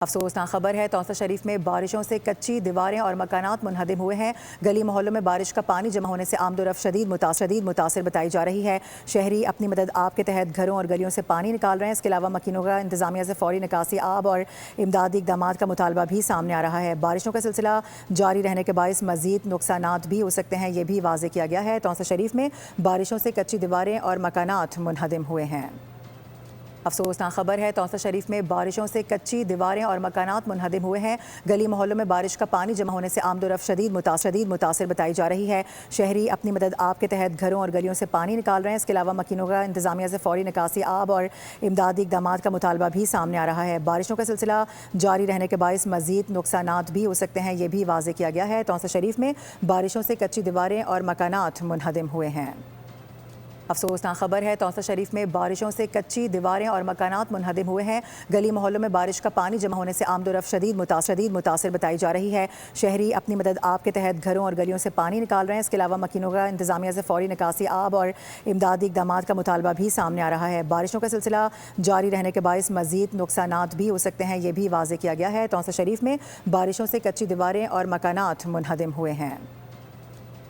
अफसोसनाक खबर है, तौसा शरीफ में बारिशों से कच्ची दीवारें और मकानात मुनहदिम हुए हैं। गली मोहल्लों में बारिश का पानी जमा होने से आमदोरफ्त शदीद मुतासर बताई जा रही है। शहरी अपनी मदद आप के तहत घरों और गलियों से पानी निकाल रहे हैं। इसके अलावा मकीनों का इंतजामिया से फौरी निकासी आब और इमदादी इकदाम का मुतालबा भी सामने आ रहा है। बारिशों का सिलसिला जारी रहने के बायस मजीद नुकसानात भी हो सकते हैं, ये भी वाज़ेह किया गया है। तौसा शरीफ में बारिशों से कच्ची दीवारें और मकानात मुनहदिम हुए हैं। अफसोसनाक खबर है, तौसा शरीफ में बारिशों से कच्ची दीवारें और मकानात मुनहदिम हुए हैं। गली मोहल्लों में बारिश का पानी जमा होने से आमदोरफ्त शदीद मुतासर बताई जा रही है। शहरी अपनी मदद आप के तहत घरों और गलियों से पानी निकाल रहे हैं। इसके अलावा मकीनों का इंतजामिया से फौरी निकासी आब और इमदादी इकदाम का मुतालबा भी सामने आ रहा है। बारिशों का सिलसिला जारी रहने के बायस मजीद नुकसानात भी हो सकते हैं, ये भी वाज़ेह किया गया है। तौसा शरीफ में बारिशों से कच्ची दीवारें और मकानात मुनहदिम हुए हैं। अफसोसनाक खबर है, तौसा शरीफ में बारिशों से कच्ची दीवारें और मकानात मुनहदिम हुए हैं। गली मोहल्लों में बारिश का पानी जमा होने से आमदोरफ्त शदीद मुतासर बताई जा रही है। शहरी अपनी मदद आप के तहत घरों और गलियों से पानी निकाल रहे हैं। इसके अलावा मकीनों का इंतजामिया से फौरी निकासी आब और इमदादी इकदाम का मुतालबा भी सामने आ रहा है। बारिशों का सिलसिला जारी रहने के बायस मजीद नुकसानात भी हो सकते हैं, ये भी वाज़ेह किया गया है। तौसा शरीफ में बारिशों से कच्ची दीवारें और मकानात मुनहदिम हुए हैं।